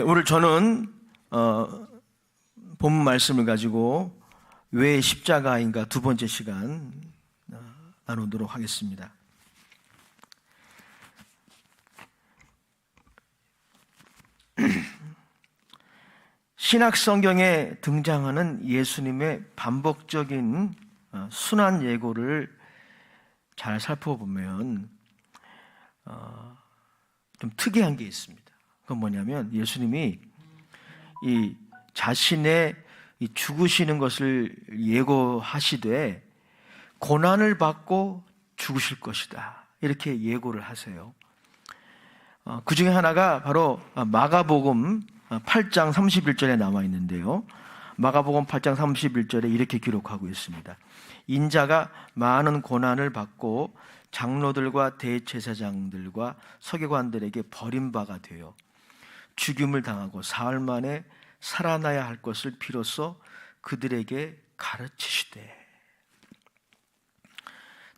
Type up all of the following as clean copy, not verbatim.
오늘 저는 본문 말씀을 가지고 왜 십자가인가 두 번째 시간 나누도록 하겠습니다. 신약 성경에 등장하는 예수님의 반복적인 순환 예고를 잘 살펴보면 좀 특이한 게 있습니다. 그건 뭐냐면 예수님이 이 자신의 이 죽으시는 것을 예고하시되 고난을 받고 죽으실 것이다, 이렇게 예고를 하세요. 그 중에 하나가 바로 마가복음 8장 31절에 나와 있는데요. 마가복음 8장 31절에 이렇게 기록하고 있습니다. 인자가 많은 고난을 받고 장로들과 대제사장들과 서기관들에게 버림받아 되어 죽임을 당하고 사흘 만에 살아나야 할 것을 비로소 그들에게 가르치시되.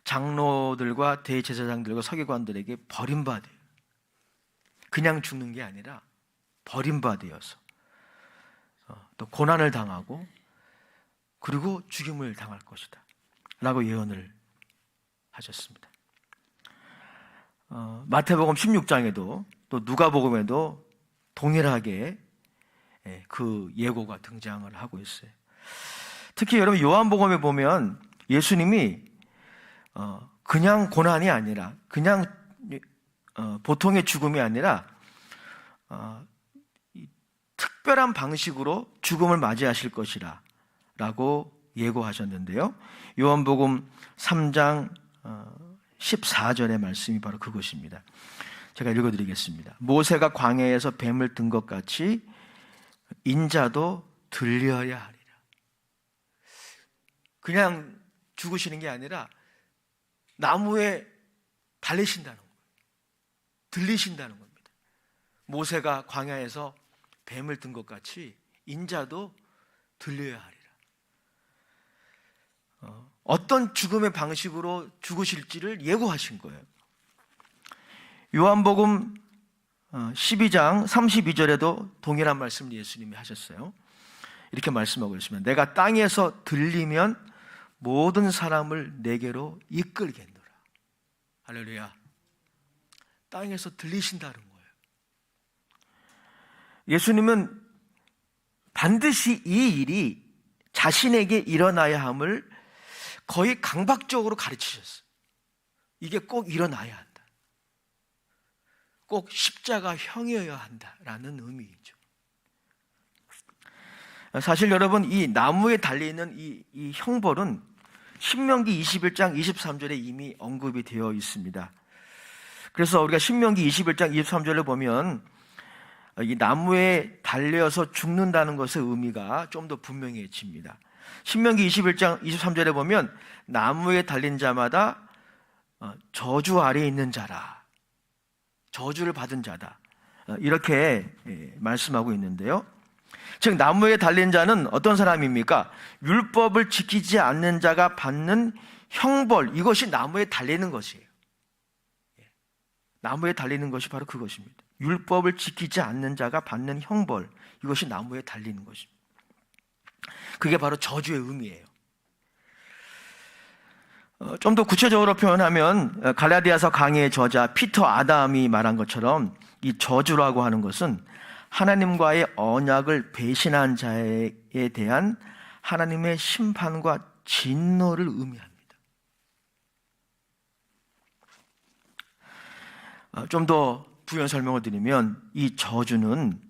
장로들과 대제사장들과 서기관들에게 버림받아, 그냥 죽는 게 아니라 버림받아서 또 고난을 당하고 그리고 죽임을 당할 것이다 라고 예언을 하셨습니다. 마태복음 16장에도 또 누가복음에도 동일하게 그 예고가 등장을 하고 있어요. 특히 여러분 요한복음에 보면 예수님이 그냥 고난이 아니라, 그냥 보통의 죽음이 아니라 특별한 방식으로 죽음을 맞이하실 것이라 라고 예고하셨는데요. 요한복음 3장 14절의 말씀이 바로 그것입니다. 제가 읽어드리겠습니다. 모세가 광야에서 뱀을 든 것 같이 인자도 들려야 하리라. 그냥 죽으시는 게 아니라 나무에 달리신다는 거예요. 들리신다는 겁니다. 모세가 광야에서 뱀을 든 것 같이 인자도 들려야 하리라. 어떤 죽음의 방식으로 죽으실지를 예고하신 거예요. 요한복음 12장 32절에도 동일한 말씀을 예수님이 하셨어요. 이렇게 말씀하고 있습니다. 내가 땅에서 들리면 모든 사람을 내게로 이끌겠노라. 할렐루야. 땅에서 들리신다는 거예요. 예수님은 반드시 이 일이 자신에게 일어나야 함을 거의 강박적으로 가르치셨어요. 이게 꼭 일어나야 한다. 꼭 십자가형이어야 한다라는 의미이죠. 사실 여러분, 이 나무에 달려있는 이 형벌은 신명기 21장 23절에 이미 언급이 되어 있습니다. 그래서 우리가 신명기 21장 23절을 보면 이 나무에 달려서 죽는다는 것의 의미가 좀 더 분명해집니다. 신명기 21장 23절에 보면 나무에 달린 자마다 저주 아래에 있는 자라, 저주를 받은 자다, 이렇게 말씀하고 있는데요. 즉 나무에 달린 자는 어떤 사람입니까? 율법을 지키지 않는 자가 받는 형벌, 이것이 나무에 달리는 것이에요. 나무에 달리는 것이 바로 그것입니다. 율법을 지키지 않는 자가 받는 형벌, 이것이 나무에 달리는 것입니다. 그게 바로 저주의 의미예요. 좀 더 구체적으로 표현하면 갈라디아서 강해의 저자 피터 아담이 말한 것처럼 이 저주라고 하는 것은 하나님과의 언약을 배신한 자에 대한 하나님의 심판과 진노를 의미합니다. 좀 더 부연 설명을 드리면 이 저주는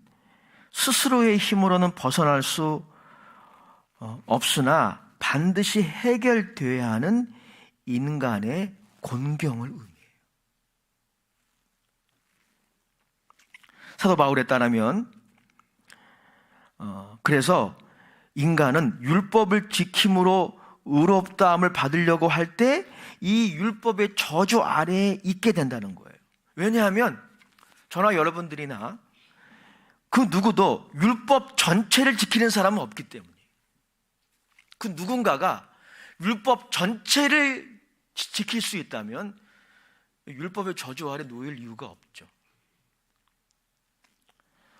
스스로의 힘으로는 벗어날 수 없으나 반드시 해결되어야 하는 인간의 곤경을 의미해요. 사도 바울에 따르면 그래서 인간은 율법을 지킴으로 의롭다함을 받으려고 할 때 이 율법의 저주 아래에 있게 된다는 거예요. 왜냐하면 저나 여러분들이나 그 누구도 율법 전체를 지키는 사람은 없기 때문에, 그 누군가가 율법 전체를 지킬 수 있다면 율법의 저주 아래 놓일 이유가 없죠.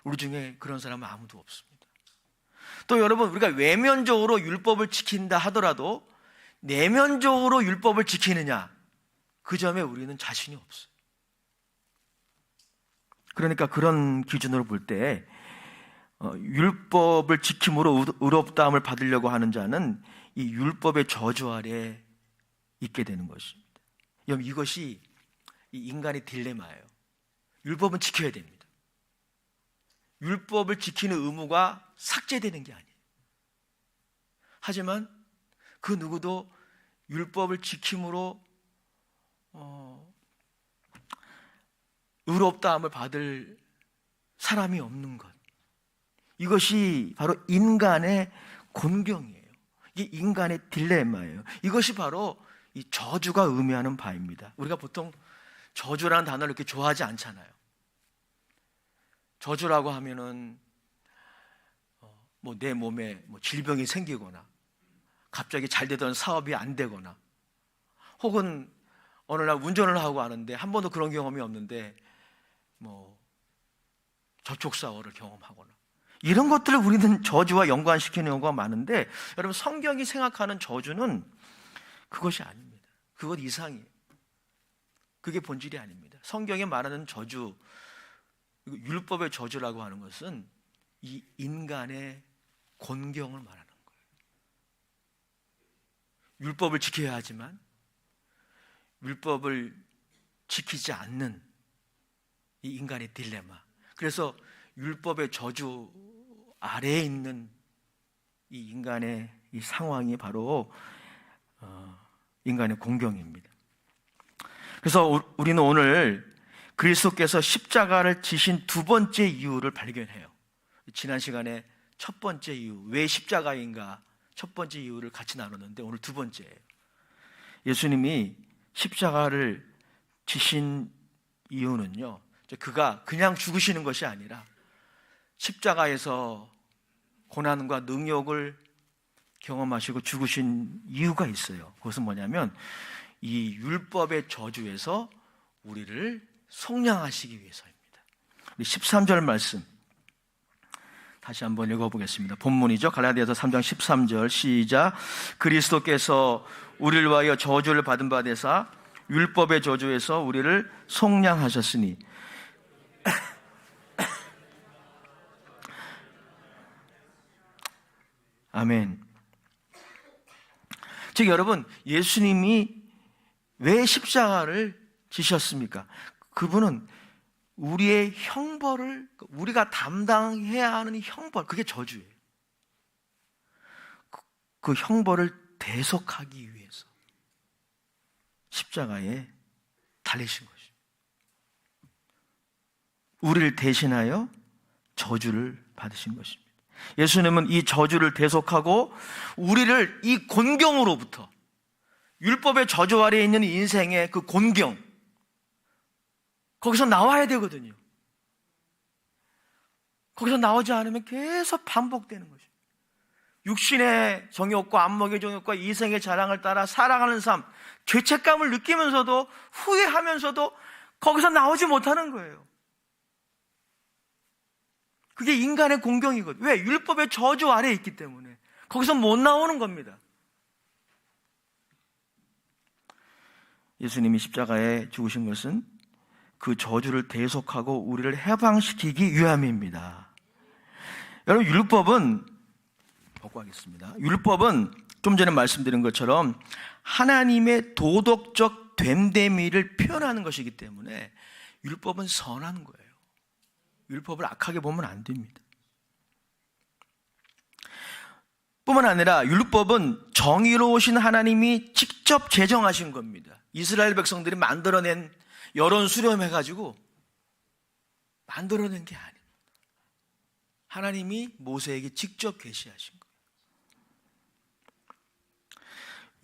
우리 중에 그런 사람은 아무도 없습니다. 또 여러분, 우리가 외면적으로 율법을 지킨다 하더라도 내면적으로 율법을 지키느냐, 그 점에 우리는 자신이 없어요. 그러니까 그런 기준으로 볼 때 율법을 지킴으로 의롭다함을 받으려고 하는 자는 이 율법의 저주 아래 있게 되는 것입니다. 여러분, 이것이 이 인간의 딜레마예요. 율법은 지켜야 됩니다. 율법을 지키는 의무가 삭제되는 게 아니에요. 하지만 그 누구도 율법을 지킴으로 의롭다함을 받을 사람이 없는 것, 이것이 바로 인간의 곤경이에요. 이게 인간의 딜레마예요. 이것이 바로 이 저주가 의미하는 바입니다. 우리가 보통 저주라는 단어를 이렇게 좋아하지 않잖아요. 저주라고 하면은 내 몸에 질병이 생기거나 갑자기 잘 되던 사업이 안 되거나, 혹은 어느 날 운전을 하고 가는데 한 번도 그런 경험이 없는데 접촉사고를 경험하거나, 이런 것들을 우리는 저주와 연관시키는 경우가 많은데, 여러분, 성경이 생각하는 저주는 그것이 아닙니다. 그것 이상이에요. 그게 본질이 아닙니다. 성경이 말하는 저주, 율법의 저주라고 하는 것은 이 인간의 곤경을 말하는 거예요. 율법을 지켜야 하지만 율법을 지키지 않는 이 인간의 딜레마. 그래서 율법의 저주 아래에 있는 이 인간의 이 상황이 바로 인간의 공경입니다. 그래서 우리는 오늘 그리스도께서 십자가를 지신 두 번째 이유를 발견해요. 지난 시간에 첫 번째 이유, 왜 십자가인가, 첫 번째 이유를 같이 나눴는데 오늘 두 번째예요. 예수님이 십자가를 지신 이유는요, 그가 그냥 죽으시는 것이 아니라 십자가에서 고난과 능욕을 경험하시고 죽으신 이유가 있어요. 그것은 뭐냐면 이 율법의 저주에서 우리를 속량하시기 위해서입니다. 우리 13절 말씀 다시 한번 읽어보겠습니다. 본문이죠. 갈라디아서 3장 13절 시작. 그리스도께서 우리를 위하여 저주를 받은 바 되사 율법의 저주에서 우리를 속량하셨으니 아멘. 즉 여러분, 예수님이 왜 십자가를 지셨습니까? 그분은 우리의 형벌을, 우리가 담당해야 하는 형벌, 그게 저주예요. 그 형벌을 대속하기 위해서 십자가에 달리신 것이죠. 우리를 대신하여 저주를 받으신 것입니다. 예수님은 이 저주를 대속하고 우리를 이 곤경으로부터, 율법의 저주 아래에 있는 인생의 그 곤경, 거기서 나와야 되거든요. 거기서 나오지 않으면 계속 반복되는 것이죠. 육신의 정욕과 안목의 정욕과 이생의 자랑을 따라 살아가는 삶, 죄책감을 느끼면서도 후회하면서도 거기서 나오지 못하는 거예요. 그게 인간의 공경이거든요. 왜? 율법의 저주 아래에 있기 때문에 거기서 못 나오는 겁니다. 예수님이 십자가에 죽으신 것은 그 저주를 대속하고 우리를 해방시키기 위함입니다. 여러분, 율법은 좀 전에 말씀드린 것처럼 하나님의 도덕적 됨됨이를 표현하는 것이기 때문에 율법은 선한 거예요. 율법을 악하게 보면 안 됩니다. 뿐만 아니라 율법은 정의로우신 하나님이 직접 제정하신 겁니다. 이스라엘 백성들이 만들어낸, 여론 수렴해가지고 만들어낸 게 아닙니다. 하나님이 모세에게 직접 계시하신 거예요.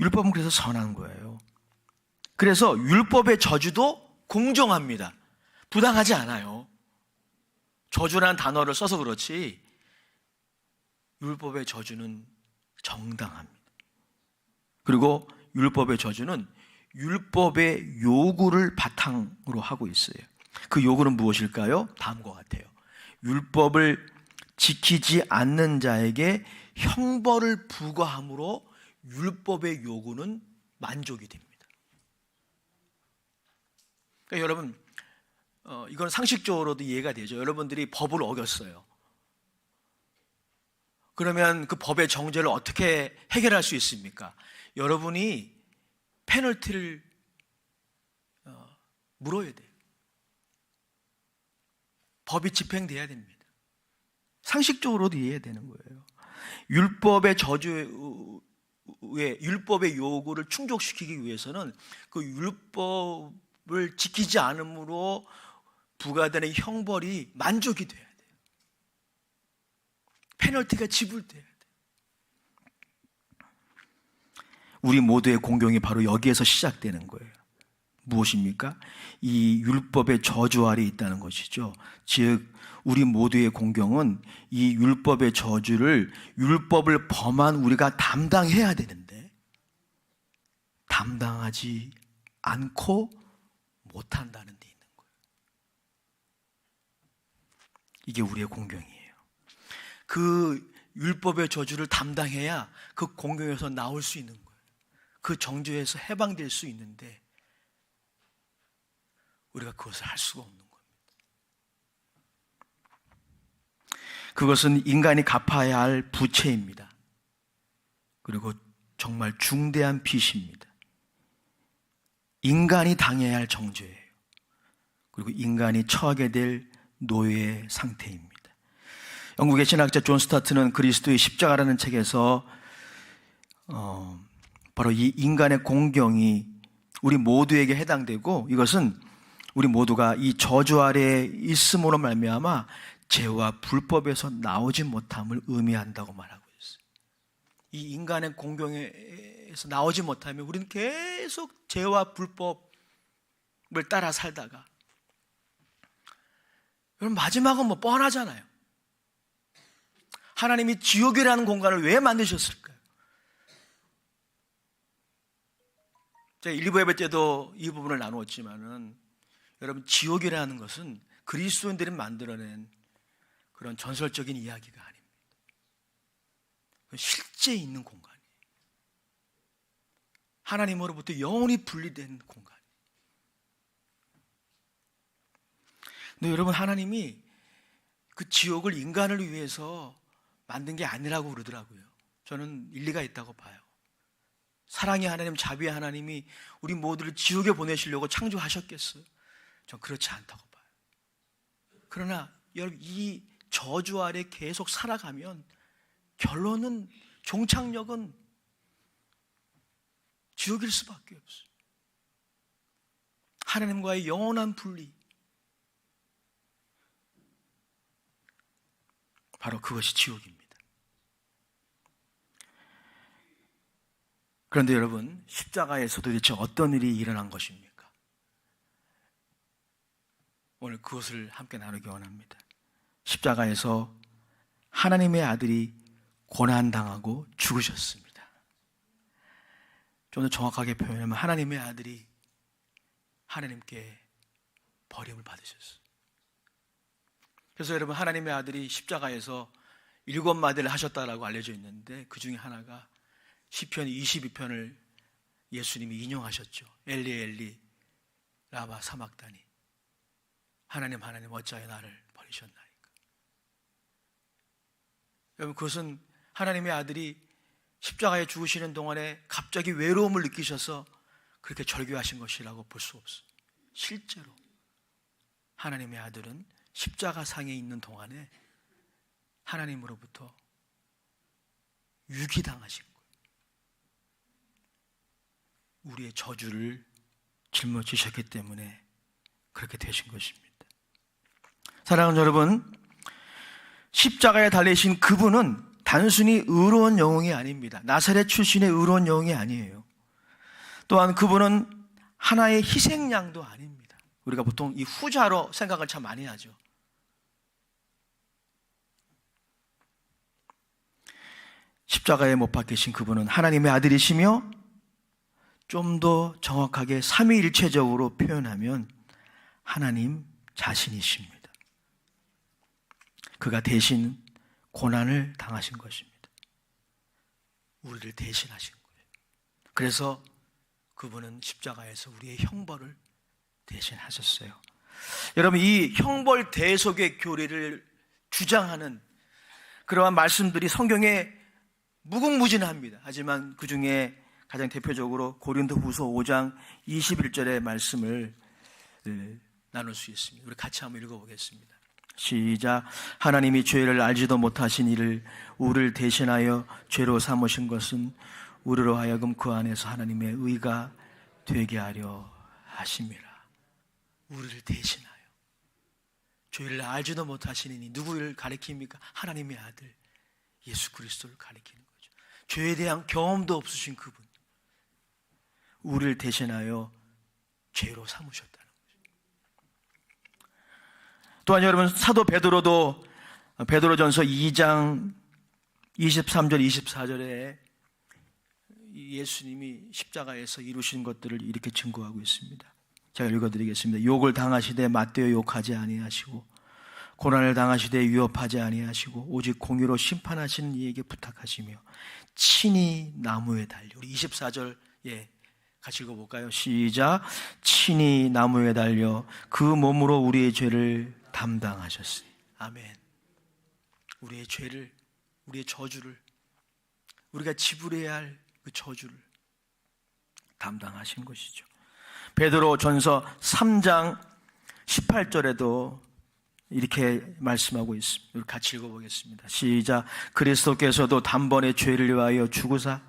율법은 그래서 선한 거예요. 그래서 율법의 저주도 공정합니다. 부당하지 않아요. 저주라는 단어를 써서 그렇지 율법의 저주는 정당합니다. 그리고 율법의 저주는 율법의 요구를 바탕으로 하고 있어요. 그 요구는 무엇일까요? 다음과 같아요. 율법을 지키지 않는 자에게 형벌을 부과함으로 율법의 요구는 만족이 됩니다. 그러니까 여러분, 이건 상식적으로도 이해가 되죠. 여러분들이 법을 어겼어요. 그러면 그 법의 정죄를 어떻게 해결할 수 있습니까? 여러분이 페널티를 물어야 돼요. 법이 집행돼야 됩니다. 상식적으로도 이해해야 되는 거예요. 율법의 율법의 요구를 충족시키기 위해서는 그 율법을 지키지 않음으로 부과되는 형벌이 만족이 돼야 돼요. 페널티가 지불돼야 돼요. 우리 모두의 공경이 바로 여기에서 시작되는 거예요. 무엇입니까? 이 율법의 저주 아래 있다는 것이죠. 즉 우리 모두의 공경은 이 율법의 저주를 율법을 범한 우리가 담당해야 되는데 담당하지 않고 못한다는 데 있는 거예요. 이게 우리의 공경이에요. 그 율법의 저주를 담당해야 그 공경에서 나올 수 있는 거예요. 그 정죄에서 해방될 수 있는데 우리가 그것을 할 수가 없는 겁니다. 그것은 인간이 갚아야 할 부채입니다. 그리고 정말 중대한 빚입니다. 인간이 당해야 할 정죄예요. 그리고 인간이 처하게 될 노예의 상태입니다. 영국의 신학자 존 스타트는 그리스도의 십자가라는 책에서 바로 이 인간의 공경이 우리 모두에게 해당되고 이것은 우리 모두가 이 저주 아래에 있음으로 말미암아 죄와 불법에서 나오지 못함을 의미한다고 말하고 있어요. 이 인간의 공경에서 나오지 못하면 우리는 계속 죄와 불법을 따라 살다가 여러분 마지막은 뭐 뻔하잖아요. 하나님이 지옥이라는 공간을 왜 만드셨을까요? 제가 1, 2부 예배 때도 이 부분을 나누었지만은 여러분 지옥이라는 것은 그리스도인들이 만들어낸 그런 전설적인 이야기가 아닙니다. 실제 있는 공간이에요. 하나님으로부터 영원히 분리된 공간이에요. 근데 여러분 하나님이 그 지옥을 인간을 위해서 만든 게 아니라고 그러더라고요. 저는 일리가 있다고 봐요. 사랑의 하나님, 자비의 하나님이 우리 모두를 지옥에 보내시려고 창조하셨겠어요? 전 그렇지 않다고 봐요. 그러나 여러분 이 저주 아래 계속 살아가면 결론은 종착역은 지옥일 수밖에 없어요. 하나님과의 영원한 분리. 바로 그것이 지옥입니다. 그런데 여러분 십자가에서 도대체 어떤 일이 일어난 것입니까? 오늘 그것을 함께 나누기 원합니다. 십자가에서 하나님의 아들이 고난당하고 죽으셨습니다. 좀 더 정확하게 표현하면 하나님의 아들이 하나님께 버림을 받으셨어요. 그래서 여러분 하나님의 아들이 십자가에서 7마디를 하셨다라고 알려져 있는데 그 중에 하나가 시편 22편을 예수님이 인용하셨죠. 엘리 엘리 라마 사막다니 하나님 하나님 어찌하여 나를 버리셨나이까. 여러분 그것은 하나님의 아들이 십자가에 죽으시는 동안에 갑자기 외로움을 느끼셔서 그렇게 절규하신 것이라고 볼 수 없어요. 실제로 하나님의 아들은 십자가 상에 있는 동안에 하나님으로부터 유기당하신 거예요. 우리의 저주를 짊어지셨기 때문에 그렇게 되신 것입니다. 사랑하는 여러분, 십자가에 달리신 그분은 단순히 의로운 영웅이 아닙니다. 나사렛 출신의 의로운 영웅이 아니에요. 또한 그분은 하나의 희생양도 아닙니다. 우리가 보통 이 후자로 생각을 참 많이 하죠. 십자가에 못 박히신 그분은 하나님의 아들이시며 좀 더 정확하게 삼위일체적으로 표현하면 하나님 자신이십니다. 그가 대신 고난을 당하신 것입니다. 우리를 대신하신 거예요. 그래서 그분은 십자가에서 우리의 형벌을 대신하셨어요. 여러분, 이 형벌 대속의 교리를 주장하는 그러한 말씀들이 성경에 무궁무진합니다. 하지만 그 중에 가장 대표적으로 고린도후서 5장 21절의 말씀을 나눌 수 있습니다. 우리 같이 한번 읽어보겠습니다. 시작. 하나님이 죄를 알지도 못하신 이를 우리를 대신하여 죄로 삼으신 것은 우리로 하여금 그 안에서 하나님의 의가 되게 하려 하심이라. 우리를 대신하여 죄를 알지도 못하신 이니 누구를 가리킵니까? 하나님의 아들 예수 그리스도를 가리키는 거죠. 죄에 대한 경험도 없으신 그분, 우리를 대신하여 죄로 삼으셨다는 거죠. 또한 여러분, 사도 베드로도 베드로전서 2장 23절 24절에 예수님이 십자가에서 이루신 것들을 이렇게 증거하고 있습니다. 제가 읽어드리겠습니다. 욕을 당하시되 맞대어 욕하지 아니하시고 고난을 당하시되 위협하지 아니하시고 오직 공의로 심판하시는 이에게 부탁하시며 친히 나무에 달려. 우리 24절 같이 읽어볼까요? 시작. 친히 나무에 달려 그 몸으로 우리의 죄를 담당하셨으니. 아멘. 우리의 죄를, 우리의 저주를, 우리가 지불해야 할 그 저주를 담당하신 것이죠. 베드로 전서 3장 18절에도 이렇게 말씀하고 있습니다. 우리 같이 읽어보겠습니다. 시작. 그리스도께서도 단번에 죄를 위하여 죽으사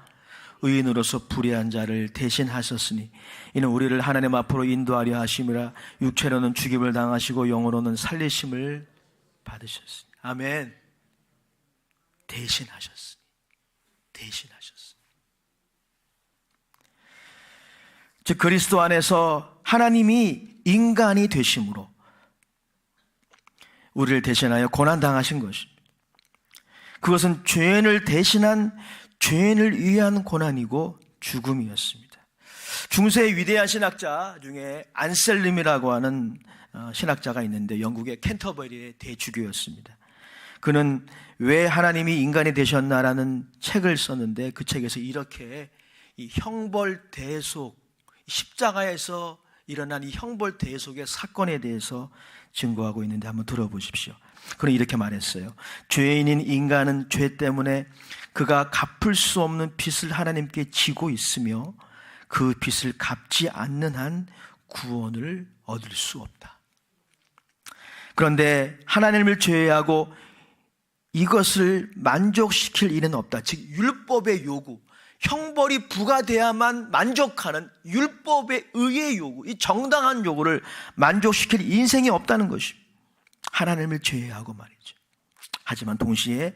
의인으로서 불의한 자를 대신하셨으니 이는 우리를 하나님 앞으로 인도하려 하심이라. 육체로는 죽임을 당하시고 영으로는 살리심을 받으셨으니. 아멘. 대신하셨으니. 대신하셨으니. 즉 그리스도 안에서 하나님이 인간이 되심으로 우리를 대신하여 고난당하신 것입니다. 그것은 죄인을 대신한, 죄인을 위한 고난이고 죽음이었습니다. 중세의 위대한 신학자 중에 안셀름이라고 하는 신학자가 있는데 영국의 캔터버리의 대주교였습니다. 그는 왜 하나님이 인간이 되셨나라는 책을 썼는데 그 책에서 이렇게 이 형벌 대속, 십자가에서 일어난 이 형벌 대속의 사건에 대해서 증거하고 있는데 한번 들어보십시오. 그는 이렇게 말했어요. 죄인인 인간은 죄 때문에 그가 갚을 수 없는 빚을 하나님께 지고 있으며 그 빚을 갚지 않는 한 구원을 얻을 수 없다. 그런데 하나님을 제외하고 이것을 만족시킬 일은 없다. 즉 율법의 요구, 형벌이 부과돼야만 만족하는 율법의 의의 요구, 이 정당한 요구를 만족시킬 인생이 없다는 것입니다. 하나님을 제외하고 말이죠. 하지만 동시에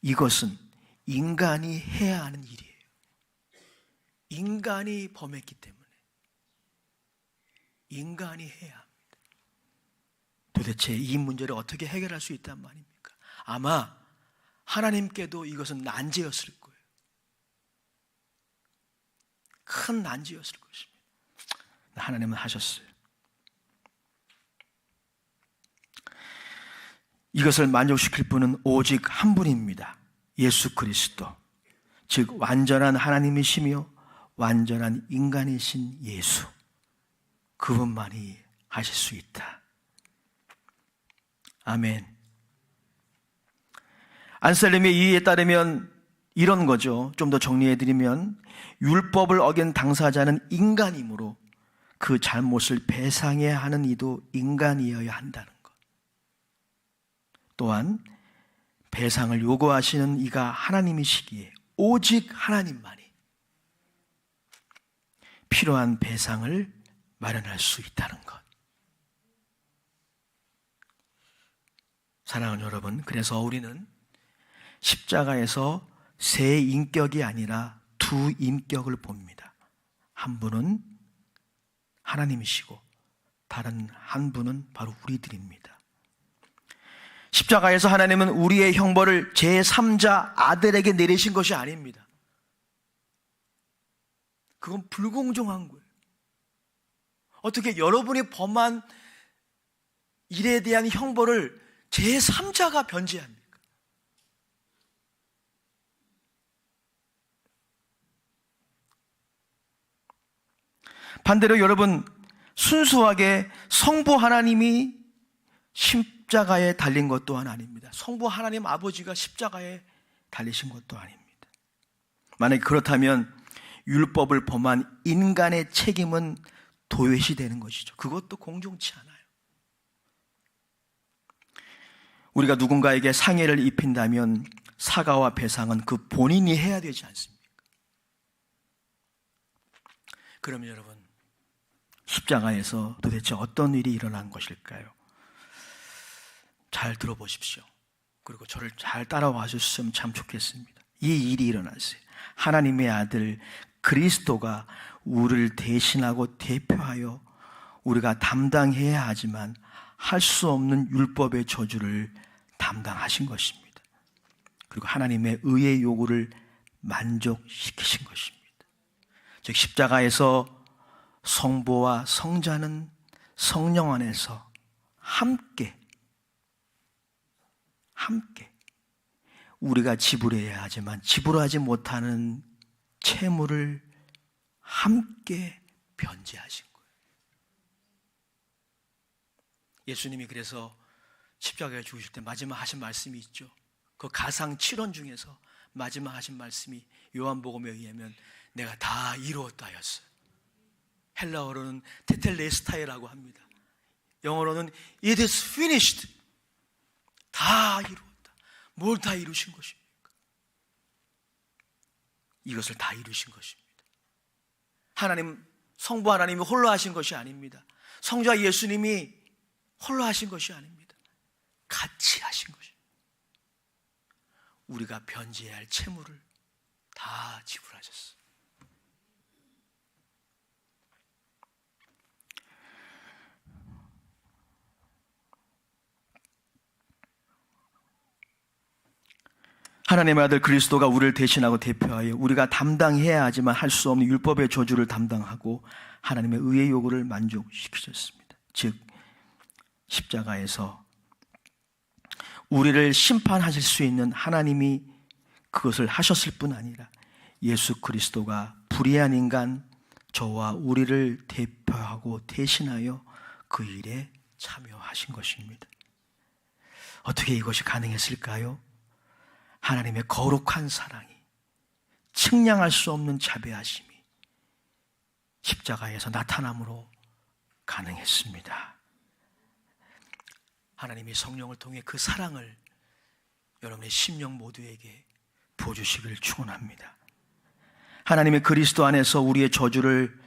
이것은 인간이 해야 하는 일이에요. 인간이 범했기 때문에 인간이 해야 합니다. 도대체 이 문제를 어떻게 해결할 수 있단 말입니까? 아마 하나님께도 이것은 난제였을 거예요. 큰 난제였을 것입니다. 하나님은 하셨어요. 이것을 만족시킬 분은 오직 한 분입니다. 예수 그리스도. 즉 완전한 하나님이시며 완전한 인간이신 예수. 그분만이 하실 수 있다. 아멘. 안셀름의 이해에 따르면 이런 거죠. 좀 더 정리해드리면 율법을 어긴 당사자는 인간이므로 그 잘못을 배상해야 하는 이도 인간이어야 한다는 것. 또한 배상을 요구하시는 이가 하나님이시기에 오직 하나님만이 필요한 배상을 마련할 수 있다는 것. 사랑하는 여러분, 그래서 우리는 십자가에서 세 인격이 아니라 두 인격을 봅니다. 한 분은 하나님이시고 다른 한 분은 바로 우리들입니다. 십자가에서 하나님은 우리의 형벌을 제3자 아들에게 내리신 것이 아닙니다. 그건 불공정한 거예요. 어떻게 여러분이 범한 일에 대한 형벌을 제3자가 변제합니까? 반대로 여러분, 순수하게 성부 하나님이 십자가에 달린 것 또한 아닙니다. 성부 하나님 아버지가 십자가에 달리신 것도 아닙니다. 만약에 그렇다면 율법을 범한 인간의 책임은 도외시되는 것이죠. 그것도 공정치 않아요. 우리가 누군가에게 상해를 입힌다면 사과와 배상은 그 본인이 해야 되지 않습니까? 그러면 여러분, 십자가에서 도대체 어떤 일이 일어난 것일까요? 잘 들어보십시오. 그리고 저를 잘 따라와 주셨으면 참 좋겠습니다. 이 일이 일어났어요. 하나님의 아들 그리스도가 우리를 대신하고 대표하여 우리가 담당해야 하지만 할 수 없는 율법의 저주를 담당하신 것입니다. 그리고 하나님의 의의 요구를 만족시키신 것입니다. 즉 십자가에서 성부와 성자는 성령 안에서 함께 우리가 지불해야 하지만 지불하지 못하는 채무를 함께 변제하신 거예요. 예수님이 그래서 십자가에 죽으실 때 마지막 하신 말씀이 있죠. 그 가상 7원 중에서 마지막 하신 말씀이 요한복음에 의하면 내가 다 이루었다 하였어요. 헬라어로는 테텔레스타이라고 합니다. 영어로는 it is finished. 다 이루었다. 뭘 다 이루신 것입니까? 이것을 다 이루신 것입니다. 하나님, 성부 하나님이 홀로 하신 것이 아닙니다. 성자 예수님이 홀로 하신 것이 아닙니다. 같이 하신 것입니다. 우리가 변제해야 할 채무를 다 지불하셨어요. 하나님의 아들 그리스도가 우리를 대신하고 대표하여 우리가 담당해야 하지만 할 수 없는 율법의 저주를 담당하고 하나님의 의의 요구를 만족시키셨습니다. 즉 십자가에서 우리를 심판하실 수 있는 하나님이 그것을 하셨을 뿐 아니라 예수 그리스도가 불의한 인간 저와 우리를 대표하고 대신하여 그 일에 참여하신 것입니다. 어떻게 이것이 가능했을까요? 하나님의 거룩한 사랑이, 측량할 수 없는 자비하심이 십자가에서 나타남으로 가능했습니다. 하나님이 성령을 통해 그 사랑을 여러분의 심령 모두에게 부어주시기를 축원합니다. 하나님의 그리스도 안에서 우리의 저주를,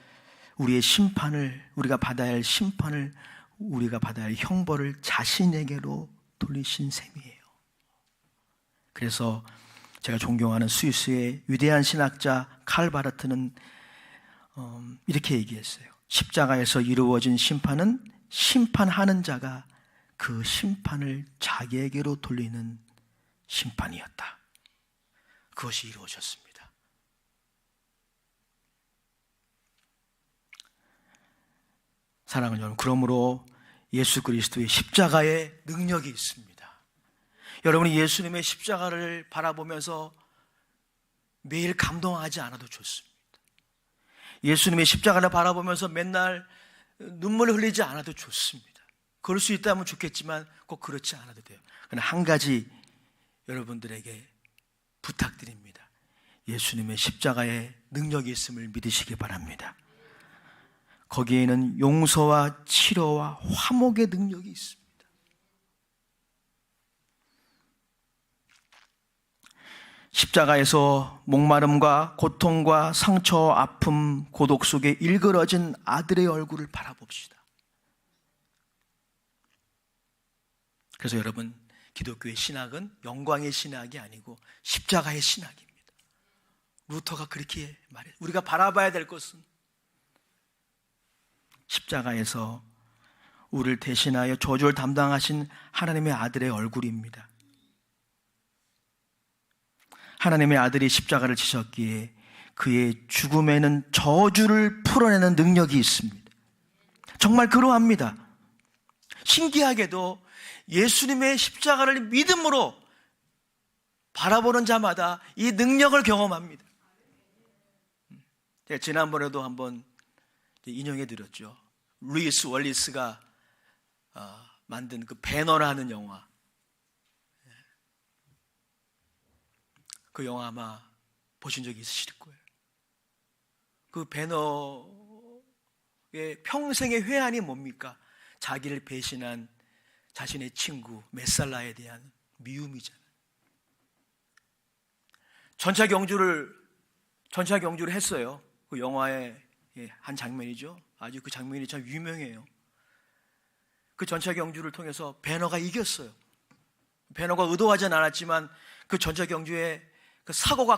우리의 심판을, 우리가 받아야 할 심판을, 우리가 받아야 할 형벌을 자신에게로 돌리신 셈이에요. 그래서 제가 존경하는 스위스의 위대한 신학자 칼 바르트는 이렇게 얘기했어요. 십자가에서 이루어진 심판은 심판하는 자가 그 심판을 자기에게로 돌리는 심판이었다. 그것이 이루어졌습니다. 사랑하는 여러분, 그러므로 예수 그리스도의 십자가에 능력이 있습니다. 여러분이 예수님의 십자가를 바라보면서 매일 감동하지 않아도 좋습니다. 예수님의 십자가를 바라보면서 맨날 눈물을 흘리지 않아도 좋습니다. 그럴 수 있다면 좋겠지만 꼭 그렇지 않아도 돼요. 그러나 한 가지 여러분들에게 부탁드립니다. 예수님의 십자가에 능력이 있음을 믿으시기 바랍니다. 거기에는 용서와 치료와 화목의 능력이 있습니다. 십자가에서 목마름과 고통과 상처, 아픔, 고독 속에 일그러진 아들의 얼굴을 바라봅시다. 그래서 여러분, 기독교의 신학은 영광의 신학이 아니고 십자가의 신학입니다. 루터가 그렇게 말해요. 우리가 바라봐야 될 것은 십자가에서 우리를 대신하여 저주를 담당하신 하나님의 아들의 얼굴입니다. 하나님의 아들이 십자가를 지셨기에 그의 죽음에는 저주를 풀어내는 능력이 있습니다. 정말 그러합니다. 신기하게도 예수님의 십자가를 믿음으로 바라보는 자마다 이 능력을 경험합니다. 제가 지난번에도 한번 인용해 드렸죠. 루이스 월리스가 만든 그 배너라는 영화. 그 영화 아마 보신 적이 있으실 거예요. 그 배너의 평생의 회한이 뭡니까? 자기를 배신한 자신의 친구 메살라에 대한 미움이잖아요. 전차 경주를 했어요. 그 영화의 한 장면이죠. 아주 그 장면이 참 유명해요. 그 전차 경주를 통해서 배너가 이겼어요. 배너가 의도하진 않았지만 그 전차 경주에 그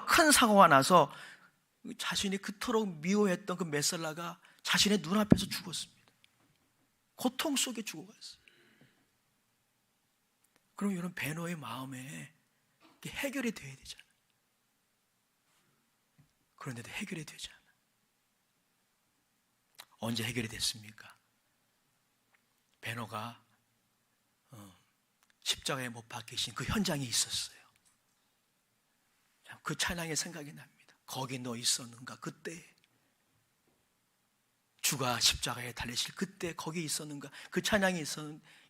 큰 사고가 나서 자신이 그토록 미워했던 그 메살라가 자신의 눈앞에서 죽었습니다. 고통 속에 죽어갔어요. 그럼 이런 배너의 마음에 해결이 돼야 되잖아요. 그런데도 해결이 되지 않아요. 언제 해결이 됐습니까? 배너가 십자가에 못 박히신 그 현장에 있었어요. 그 찬양이 생각이 납니다. 거기 너 있었는가? 그때 주가 십자가에 달리실 그때 거기 있었는가? 그 찬양이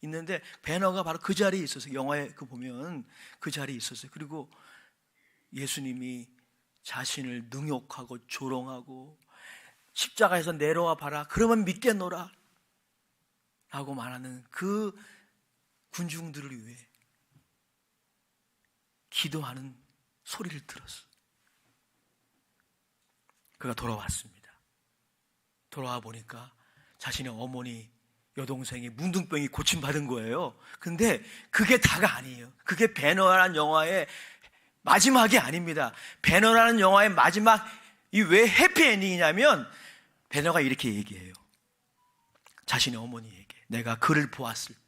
있는데 배너가 바로 그 자리에 있었어요. 영화에 보면 그 자리에 있었어요. 그리고 예수님이 자신을 능욕하고 조롱하고 십자가에서 내려와 봐라 그러면 믿겠노라 라고 말하는 그 군중들을 위해 기도하는 소리를 들었어. 그가 돌아왔습니다. 돌아와 보니까 자신의 어머니 여동생이 문둥병이 고침받은 거예요. 근데 그게 다가 아니에요. 그게 배너라는 영화의 마지막이 아닙니다. 배너라는 영화의 마지막 이 왜 해피엔딩이냐면 배너가 이렇게 얘기해요. 자신의 어머니에게 내가 그를 보았을 때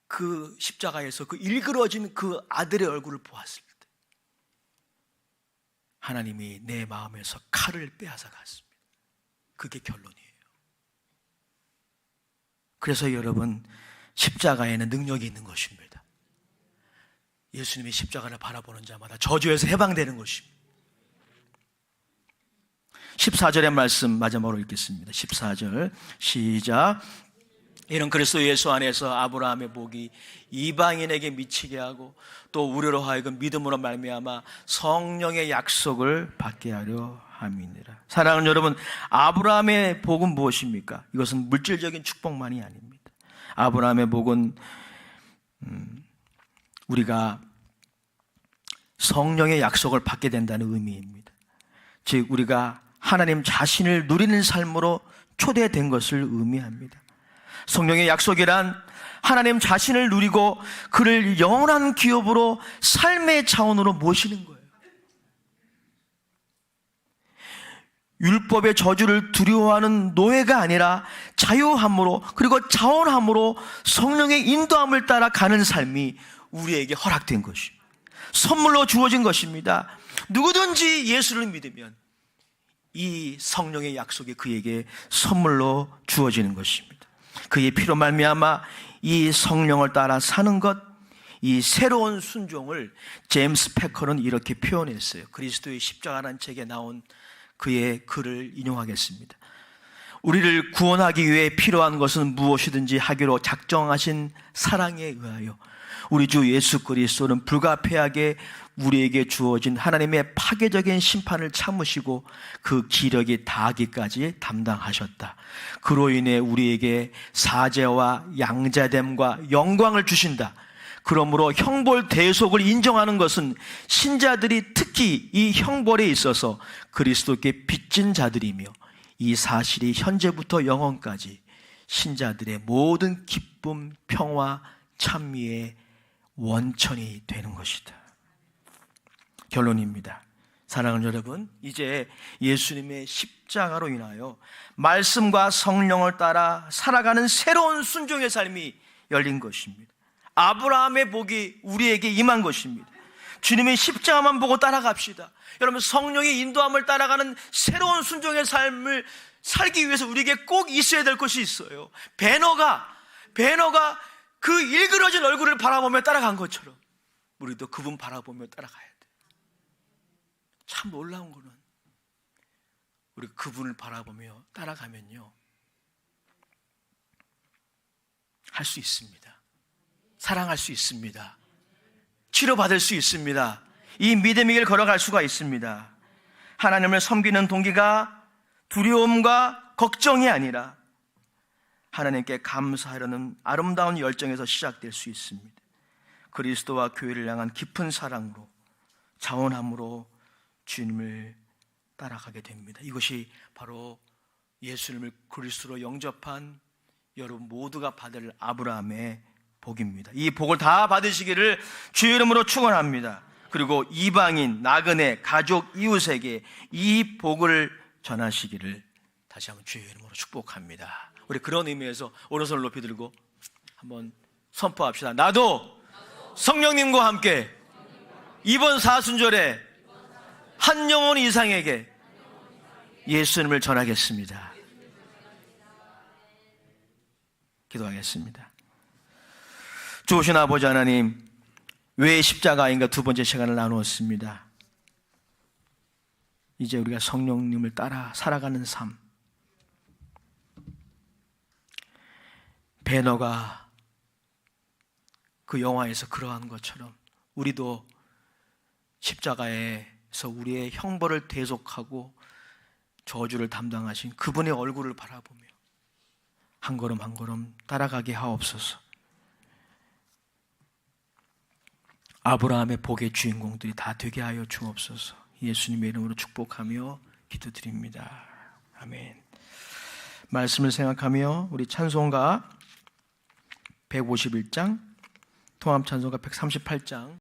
그 십자가에서 그 일그러진 그 아들의 얼굴을 보았을 때 하나님이 내 마음에서 칼을 빼앗아 갔습니다. 그게 결론이에요. 그래서 여러분 십자가에는 능력이 있는 것입니다. 예수님이 십자가를 바라보는 자마다 저주에서 해방되는 것입니다. 14절의 말씀 마지막으로 읽겠습니다. 14절 시작. 이는 그리스도 예수 안에서 아브라함의 복이 이방인에게 미치게 하고 또 우리로 하여금 믿음으로 말미암아 성령의 약속을 받게 하려 함이니라. 사랑하는 여러분, 아브라함의 복은 무엇입니까? 이것은 물질적인 축복만이 아닙니다. 아브라함의 복은 우리가 성령의 약속을 받게 된다는 의미입니다. 즉 우리가 하나님 자신을 누리는 삶으로 초대된 것을 의미합니다. 성령의 약속이란 하나님 자신을 누리고 그를 영원한 기업으로 삶의 자원으로 모시는 거예요. 율법의 저주를 두려워하는 노예가 아니라 자유함으로 그리고 자원함으로 성령의 인도함을 따라 가는 삶이 우리에게 허락된 것입니다. 선물로 주어진 것입니다. 누구든지 예수를 믿으면 이 성령의 약속이 그에게 선물로 주어지는 것입니다. 그의 피로 말미암아 이 성령을 따라 사는 것, 이 새로운 순종을 제임스 패커는 이렇게 표현했어요. 그리스도의 십자가라는 책에 나온 그의 글을 인용하겠습니다. 우리를 구원하기 위해 필요한 것은 무엇이든지 하기로 작정하신 사랑에 의하여 우리 주 예수 그리스도는 불가피하게 우리에게 주어진 하나님의 파괴적인 심판을 참으시고 그 기력이 다하기까지 담당하셨다. 그로 인해 우리에게 사죄와 양자됨과 영광을 주신다. 그러므로 형벌 대속을 인정하는 것은 신자들이 특히 이 형벌에 있어서 그리스도께 빚진 자들이며 이 사실이 현재부터 영원까지 신자들의 모든 기쁨, 평화, 찬미의 원천이 되는 것이다. 결론입니다. 사랑하는 여러분, 이제 예수님의 십자가로 인하여 말씀과 성령을 따라 살아가는 새로운 순종의 삶이 열린 것입니다. 아브라함의 복이 우리에게 임한 것입니다. 주님의 십자가만 보고 따라갑시다. 여러분, 성령의 인도함을 따라가는 새로운 순종의 삶을 살기 위해서 우리에게 꼭 있어야 될 것이 있어요. 배너가 그 일그러진 얼굴을 바라보며 따라간 것처럼 우리도 그분 바라보며 따라가야 돼. 참 놀라운 거는 우리 그분을 바라보며 따라가면요, 할 수 있습니다. 사랑할 수 있습니다. 치료받을 수 있습니다. 이 믿음의 길 걸어갈 수가 있습니다. 하나님을 섬기는 동기가 두려움과 걱정이 아니라 하나님께 감사하려는 아름다운 열정에서 시작될 수 있습니다. 그리스도와 교회를 향한 깊은 사랑으로, 자원함으로 주님을 따라가게 됩니다. 이것이 바로 예수님을 그리스도로 영접한 여러분 모두가 받을 아브라함의 복입니다. 이 복을 다 받으시기를 주의 이름으로 축원합니다. 그리고 이방인, 나그네, 가족, 이웃에게 이 복을 전하시기를 다시 한번 주의 이름으로 축복합니다. 우리 그런 의미에서 오른손을 높이 들고 한번 선포합시다. 나도 성령님과 함께 이번 사순절에 한 영혼 이상에게 예수님을 전하겠습니다. 기도하겠습니다. 좋으신 아버지 하나님, 왜 십자가인가 두 번째 시간을 나누었습니다. 이제 우리가 성령님을 따라 살아가는 삶, 배너가 그 영화에서 그러한 것처럼 우리도 십자가에서 우리의 형벌을 대속하고 저주를 담당하신 그분의 얼굴을 바라보며 한 걸음 한 걸음 따라가게 하옵소서. 아브라함의 복의 주인공들이 다 되게 하여 주옵소서. 예수님의 이름으로 축복하며 기도드립니다. 아멘. 말씀을 생각하며 우리 찬송가 151장, 통합 찬송가 138장